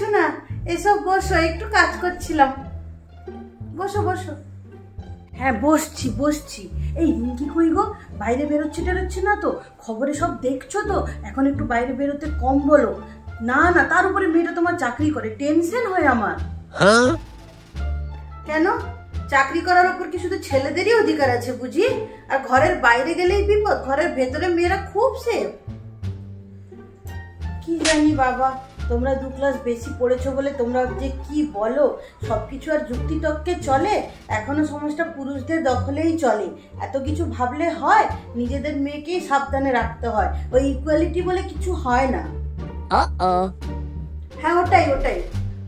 এসো না, এসব বসো, একটু কাজ করছিলাম। বসো বসো। হ্যাঁ বসছি বসছি। এই রিঙ্কি কই গো? বাইরে বেরোচ্ছে টেরোচ্ছে না তো? খবরে সব দেখছো তো? এখন একটু বাইরে বেরোতে কম বলো। না না, তার উপরে মেয়েটা তোমার চাকরি করে, টেনশন হয় আমার। কেন? চাকরি করার উপর কি শুধু ছেলেদেরই অধিকার আছে বুঝি? আর ঘরের বাইরে গেলেই বিপদ, ঘরের ভেতরে মেয়েরা খুব সেফ। কি জানি বাবা, তোমরা 2 ক্লাস বেশি পড়েছো বলে তোমরা যে কি বলো, সবকিছু আর যুক্তিতর্কে চলে? এখনো সমাজটা পুরুষদের দখলেই চলে। এত কিছু ভাবলে হয়? নিজেদের মেয়েকেই সাবধানে রাখতে হয়। ওই ইকুয়ালিটি বলে কিছু হয় না। হ্যাঁ ওটাই ওটাই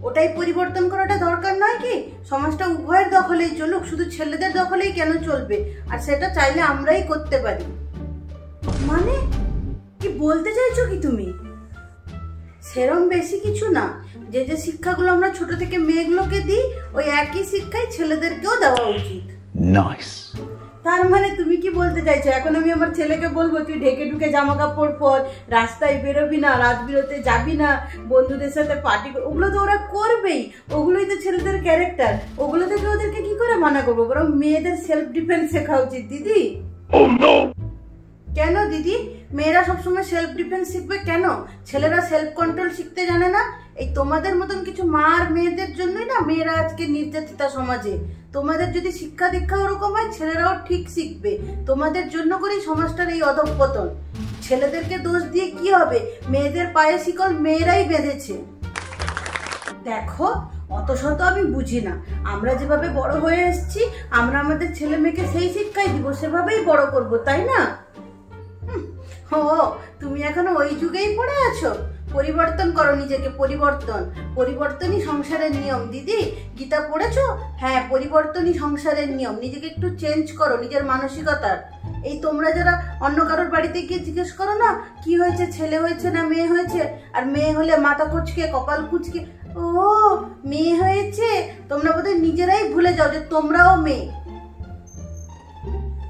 ওটাই পরিবর্তন করাটা দরকার নয় কি? সমাজটা উভয়ের দখলেই চলুক, শুধু ছেলেদের দখলেই কেন চলবে? আর সেটা চাইলে আমরাই করতে পারি। মানে কি বলতে চাইছো কি তুমি? সেরম বেশি কিছু না, যে যে শিক্ষাগুলো আমরা ছোট থেকে মেয়েগুলোকে দিই, ওই একই শিক্ষাই ছেলেদেরকেও দেওয়া উচিত। নাইস। তার মানে তুমি কি বলতে চাইছো এখন আমি আমার ছেলেকে বলবো তুই ঢেকে ঢুকে জামা কাপড় পর, রাস্তায় বেরোবি না, রাত বিরতে যাবি না, বন্ধুদের সাথে পার্টি? ওগুলো তো ওরা করবেই, ওগুলোই তো ছেলেদের ক্যারেক্টার। ওগুলো থেকে ওদেরকে কি করে মানা করবো? বরং মেয়েদের সেলফ ডিফেন্স শেখা উচিত দিদি। কেন দিদি, মেয়েরা সবসময় সেলফ ডিফেন্স শিখবে কেন? ছেলেরা সেলফ কন্ট্রোল শিখতে জানে না? এই তোমাদের মতন কিছু মা আর মেয়েদের জন্যই না মেয়েরা আজকে নির্যাতিতা সমাজে। তোমাদের যদি শিক্ষা দীক্ষা ওরকম হয়, ছেলেরাও ঠিক শিখবে। তোমাদের জন্য করেই সমাজটার এই অধঃপতন। ছেলেদেরকে দোষ দিয়ে কি হবে? মেয়েদের পায়ে শিকল মেয়েরাই বেঁধেছে। দেখো, অত শত আমি বুঝি না। আমরা যেভাবে বড় হয়ে এসেছি, আমরা আমাদের ছেলে মেয়েকে সেই শিক্ষাই দিব, সেভাবেই বড় করব, তাই না? ও, তুমি এখনো ওই যুগেই পড়ে আছো? পরিবর্তন করো নিজেকে, পরিবর্তন। পরিবর্তনই সংসারের নিয়ম দিদি। গীতা পড়েছো? হ্যাঁ, পরিবর্তনই সংসারের নিয়ম। নিজেকে একটু চেঞ্জ করো, নিজের মানসিকতার। এই তোমরা যারা অন্য কারোর বাড়িতে গিয়ে জিজ্ঞেস করো না কি হয়েছে, ছেলে হয়েছে না মেয়ে হয়েছে, আর মেয়ে হলে মাথা কুচকে কপাল কুচকে ও মেয়ে হয়েছে, তোমরা বোধহয় নিজেরাই ভুলে যাও যে তোমরাও মেয়ে।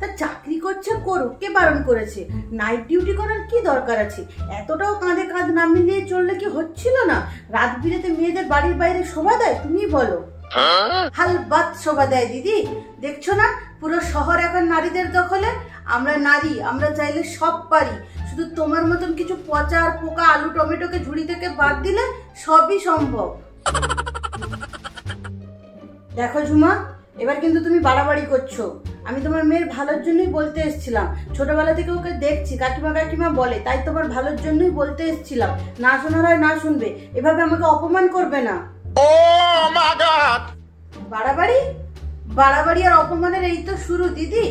তা চাকরি করছে করুক, কে বারণ করেছে? নাইট ডিউটি করার কি দরকার আছে? এতটাও কাঁধে কাঁধ না মিলিয়ে চললে কি হচ্ছিল না? রাত বিরেতে মেয়েদের বাড়ির বাইরে শোভা দেয়? তুমি বলো। হালবাত শোভা দেয় দিদি। দেখছো না, পুরো শহর এখন নারীদের দখলে। আমরা নারী, আমরা চাইলে সব পারি। শুধু তোমার মতন কিছু পচা আর পোকা আলু টমেটোকে ঝুড়ি থেকে বাদ দিলে সবই সম্ভব। দেখো ঝুমা, এবার কিন্তু তুমি বাড়াবাড়ি করছো। আমি তোমার মেয়ের ভালোর জন্যই বলতে এসেছিলাম। ছোটবেলা থেকে ওকে দেখছি, কাকিমা কাকিমা বলে, তাই তোমার ভালোর জন্যই বলতে এসেছিলাম। না শোনার হয় না শুনবে, এভাবে আমাকে অপমান করবে না। বাড়াবাড়ি বাড়াবাড়ি আর অপমানের এই তো শুরু দিদি।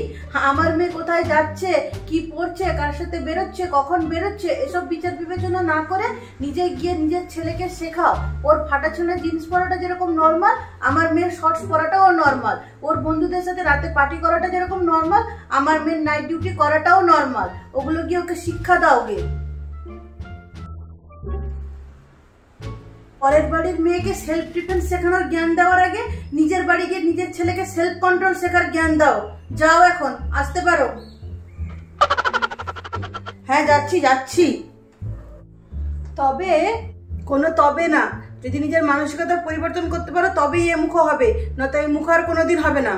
আমার মেয়ে কোথায় যাচ্ছে, কি পড়ছে, কার সাথে বেরোচ্ছে, কখন বেরোচ্ছে, এসব বিচার বিবেচনা না করে নিজে গিয়ে নিজের ছেলেকে শেখাও। ওর ফাটা ছেলে জিন্স পরাটা যেরকম নর্মাল, আমার মেয়ের শর্টস পরাটাও নর্মাল। ওর বন্ধুদের সাথে রাতে পার্টি করাটা যেরকম নর্মাল, আমার মেয়ের নাইট ডিউটি করাটাও নর্মাল। ওগুলো গিয়ে ওকে শিক্ষা দাও গে। পরের বাড়ির মেয়েকে সেলফ ডিফেন্স শেখানোর জ্ঞান দেওয়ার আগে নিজের বাড়ি গিয়ে নিজের ছেলেকে সেলফ কন্ট্রোল শেখার জ্ঞান দাও। যাও, এখন আসতে পারো। হ্যাঁ যাচ্ছি যাচ্ছি। তবে কোনো তবে না, যদি নিজের মানসিকতা পরিবর্তন করতে পারো তবেই এ মুখ হবে, নয়তো এই মুখ আর কোনোদিন হবে না।